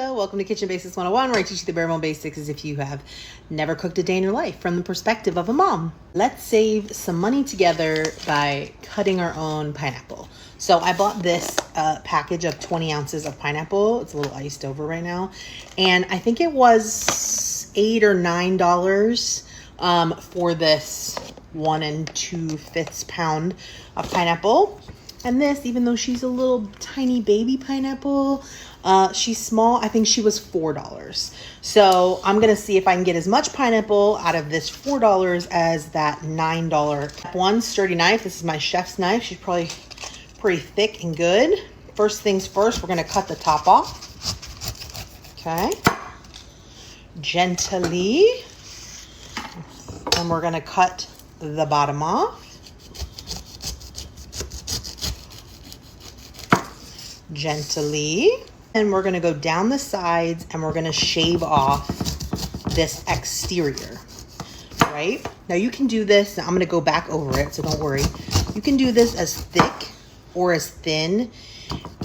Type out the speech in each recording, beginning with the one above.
Hello, welcome to Kitchen Basics 101, where I teach you the bare bone basics as if you have never cooked a day in your life from the perspective of a mom. Let's save some money together by cutting our own pineapple. So I bought this package of 20 ounces of pineapple. It's a little iced over right now. And I think it was $8 or $9 for this 1 2/5 pound of pineapple. And this, even though she's a little tiny baby pineapple, she's small. I think she was $4. So I'm going to see if I can get as much pineapple out of this $4 as that $9. One sturdy knife. This is my chef's knife. She's probably pretty thick and good. First things first, we're going to cut the top off. Okay. Gently. And we're going to cut the bottom off. Gently. And we're going to go down the sides and we're going to shave off this exterior, right? Now you can do this. I'm going to go back over it, so don't worry. You can do this as thick or as thin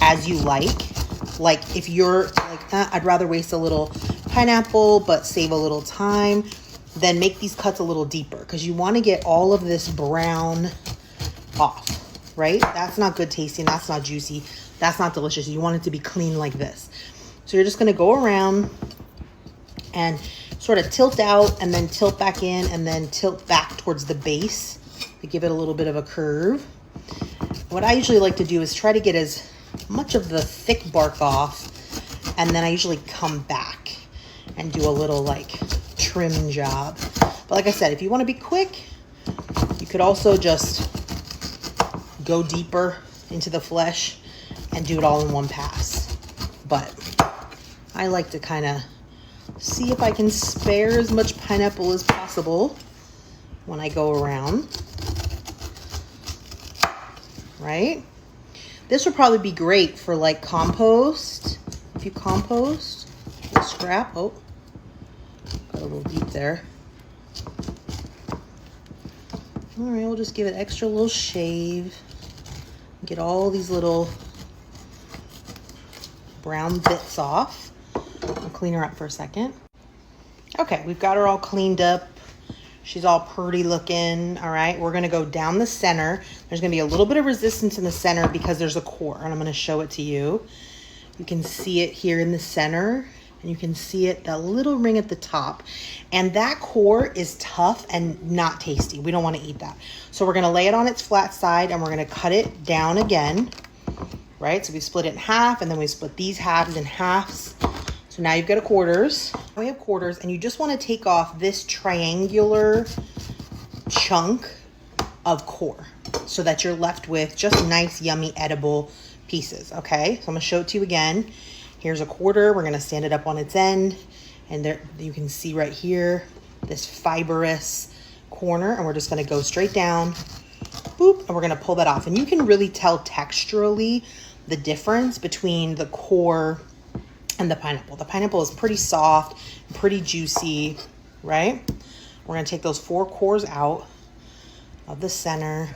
as you like. Like if you're like that, I'd rather waste a little pineapple but save a little time, then make these cuts a little deeper because you want to get all of this brown off, right? That's not good tasting. That's not juicy. That's not delicious. You want it to be clean like this. So you're just going to go around and sort of tilt out and then tilt back in and then tilt back towards the base to give it a little bit of a curve. What I usually like to do is try to get as much of the thick bark off, and then I usually come back and do a little like trim job. But like I said, if you want to be quick, you could also just go deeper into the flesh and do it all in one pass. But I like to kind of see if I can spare as much pineapple as possible when I go around, right? This would probably be great for like compost. If you compost the scrap, oh, got a little deep there. All right, we'll just give it extra little shave. Get all these little brown bits off. I'll clean her up for a second. Okay, we've got her all cleaned up. She's all pretty looking. All right, we're gonna go down the center. There's gonna be a little bit of resistance in the center because there's a core, and I'm gonna show it to you. You can see it here in the center, and you can see it, that little ring at the top. And that core is tough and not tasty. We don't wanna eat that. So we're gonna lay it on its flat side and we're gonna cut it down again. Right, so we split it in half, and then we split these halves in halves. So now you've got a quarters. We have quarters, and you just want to take off this triangular chunk of core so that you're left with just nice, yummy, edible pieces. Okay, so I'm gonna show it to you again. Here's a quarter. We're gonna stand it up on its end, and there you can see right here this fibrous corner, and we're just gonna go straight down. Boop, and we're gonna pull that off. And you can really tell texturally the difference between the core and the pineapple. The pineapple is pretty soft, pretty juicy, right? We're gonna take those 4 cores out of the center,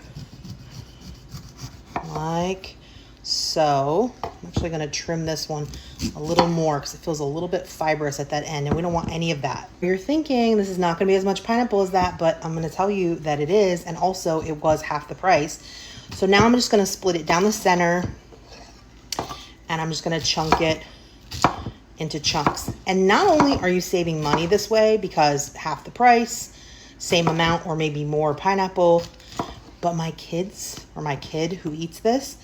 like so. I'm actually gonna trim this one a little more because it feels a little bit fibrous at that end, and we don't want any of that. You're thinking this is not gonna be as much pineapple as that, but I'm gonna tell you that it is, and also it was half the price. So now I'm just gonna split it down the center, and I'm just gonna chunk it into chunks. And not only are you saving money this way because half the price, same amount or maybe more pineapple, but my kids or my kid who eats this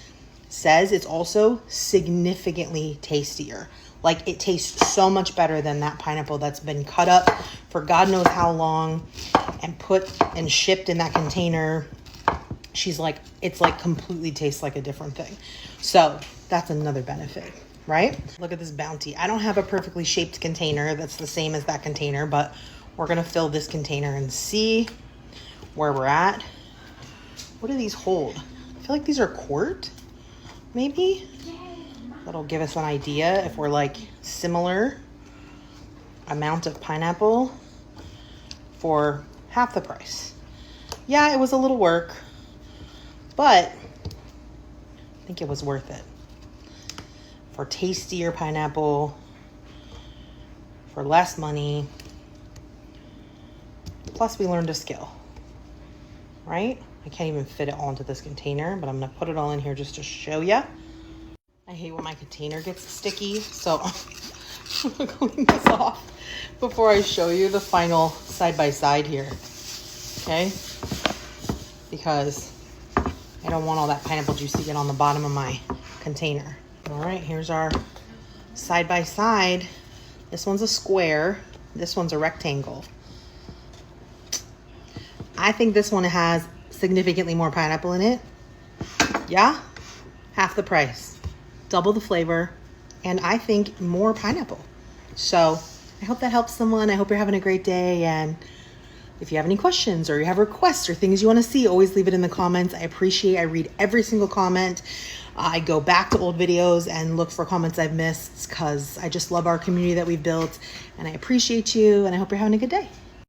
says it's also significantly tastier. Like it tastes so much better than that pineapple that's been cut up for God knows how long and put and shipped in that container. She's like, it's like completely tastes like a different thing. So that's another benefit, right? Look at this bounty. I don't have a perfectly shaped container that's the same as that container, but we're gonna fill this container and see where we're at. What do these hold? I feel like these are quart, maybe? That'll give us an idea if we're like similar amount of pineapple for half the price. Yeah, it was a little work, but I think it was worth it. For tastier pineapple for less money. Plus we learned a skill, right? I can't even fit it all into this container, but I'm gonna put it all in here just to show you. I hate when my container gets sticky, so I'm gonna clean this off before I show you the final side-by-side here, okay? Because I don't want all that pineapple juice to get on the bottom of my container. All right, here's our side-by-side. This one's a square, this one's a rectangle. I think this one has significantly more pineapple in it. Yeah, half the price, double the flavor, and I think more pineapple. So I hope that helps someone. I hope you're having a great day. And if you have any questions or you have requests or things you want to see, always leave it in the comments. I read every single comment. I go back to old videos and look for comments I've missed because I just love our community that we've built, and I appreciate you, and I hope you're having a good day.